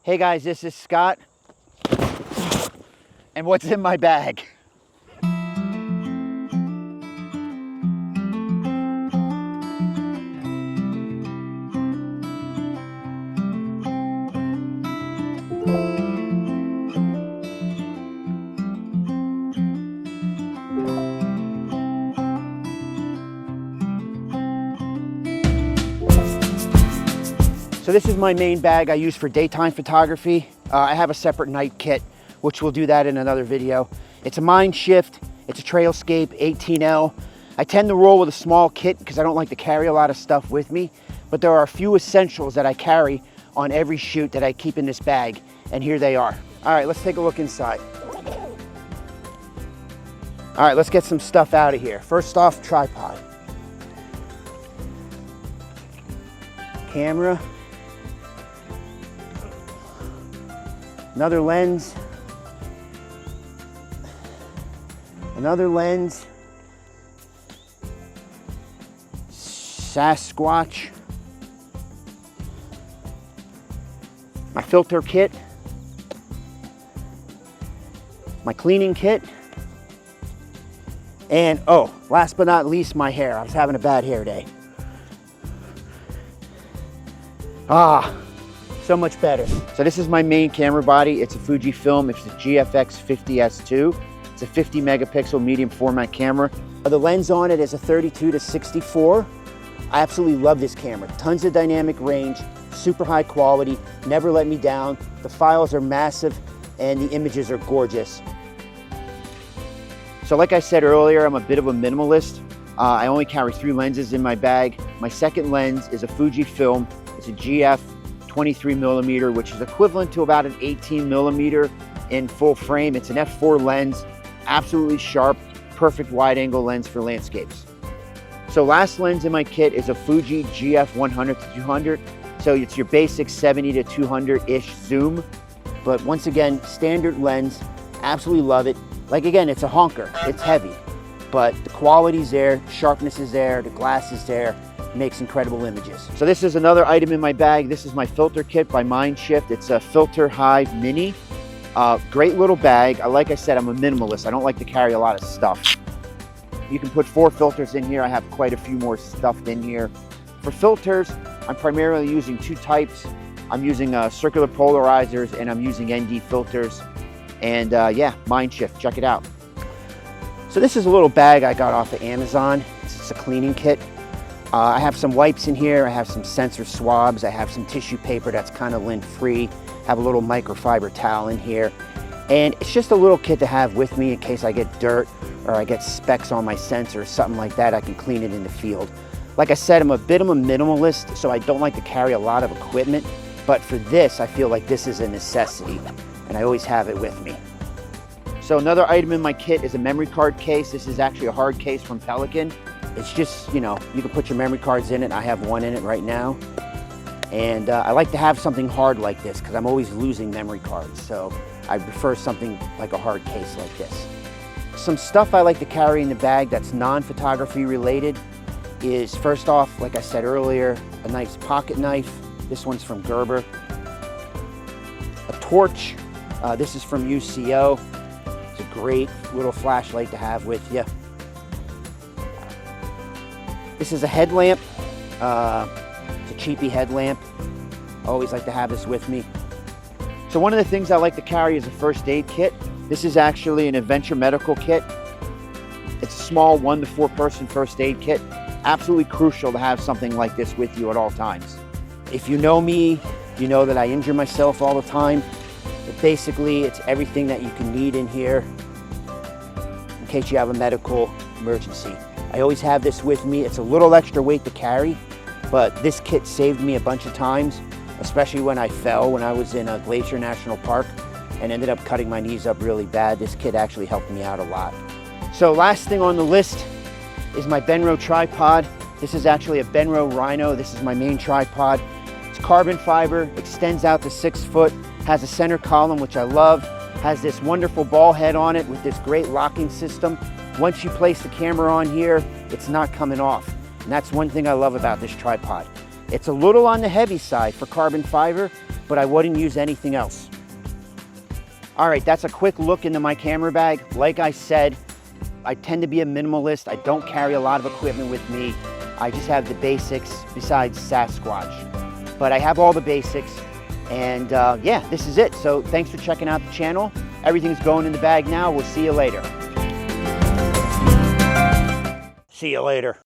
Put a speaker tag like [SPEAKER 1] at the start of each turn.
[SPEAKER 1] Hey guys, this is Scott, and what's in my bag? So this is my main bag I use for daytime photography. I have a separate night kit, which we'll do that in another video. It's a Mind Shift, it's a Trailscape 18L. I tend to roll with a small kit because I don't like to carry a lot of stuff with me, but there are a few essentials that I carry on every shoot that I keep in this bag, and here they are. All right, let's take a look inside. All right, let's get some stuff out of here. First off, tripod. Camera. Another lens, Sasquatch, my filter kit, my cleaning kit, and oh, last but not least, my hair. I was having a bad hair day. So much better. So this is my main camera body. It's a Fujifilm. It's the GFX 50S2. It's a 50 megapixel medium format camera. The lens on it is a 32 to 64. I absolutely love this camera. Tons of dynamic range, super high quality, never let me down. The files are massive and the images are gorgeous. So like I said earlier, I'm a bit of a minimalist. I only carry 3 lenses in my bag. My second lens is a Fujifilm. It's a GF 23 millimeter, which is equivalent to about an 18 millimeter in full frame. It's an f4 lens, absolutely sharp, perfect wide angle lens for landscapes. So last lens in my kit is a Fuji GF 100 to 200. So it's your basic 70 to 200-ish zoom. But once again, standard lens, absolutely love it. Like again, it's a honker, it's heavy, but the quality's there, sharpness is there, the glass is there, makes incredible images. So this is another item in my bag. This is my filter kit by Mind Shift. It's a Filter Hive Mini. Great little bag. Like I said, I'm a minimalist. I don't like to carry a lot of stuff. You can put 4 filters in here. I have quite a few more stuffed in here. For filters, I'm primarily using 2 types. I'm using circular polarizers and I'm using ND filters. And yeah, Mind Shift, check it out. So this is a little bag I got off of Amazon. It's a cleaning kit. I have some wipes in here, I have some sensor swabs, I have some tissue paper that's kind of lint-free, have a little microfiber towel in here, and it's just a little kit to have with me in case I get dirt or I get specks on my sensor or something like that. I can clean it in the field. Like I said, I'm a bit of a minimalist, so I don't like to carry a lot of equipment, but for this, I feel like this is a necessity, and I always have it with me. So another item in my kit is a memory card case. This is actually a hard case from Pelican. It's just, you know, you can put your memory cards in it. I have one in it right now. And I like to have something hard like this because I'm always losing memory cards. So I prefer something like a hard case like this. Some stuff I like to carry in the bag that's non-photography related is, first off, like I said earlier, a nice pocket knife. This one's from Gerber. A torch. This is from UCO. It's a great little flashlight to have with you. This is a headlamp. It's a cheapy headlamp. I always like to have this with me. So one of the things I like to carry is a first aid kit. This is actually an Adventure Medical kit. It's a small 1 to 4 person first aid kit. Absolutely crucial to have something like this with you at all times. If you know me, you know that I injure myself all the time. But basically, it's everything that you can need in here in case you have a medical emergency. I always have this with me. It's a little extra weight to carry, but this kit saved me a bunch of times, especially when I fell when I was in a Glacier National Park and ended up cutting my knees up really bad. This kit actually helped me out a lot. So last thing on the list is my Benro tripod. This is actually a Benro Rhino. This is my main tripod. It's carbon fiber, extends out to 6 foot, has a center column, which I love, has this wonderful ball head on it with this great locking system. Once you place the camera on here, it's not coming off. And that's one thing I love about this tripod. It's a little on the heavy side for carbon fiber, but I wouldn't use anything else. All right, that's a quick look into my camera bag. Like I said, I tend to be a minimalist. I don't carry a lot of equipment with me. I just have the basics besides Sasquatch. But I have all the basics, and yeah, this is it. So thanks for checking out the channel. Everything's going in the bag now. We'll see you later. See you later.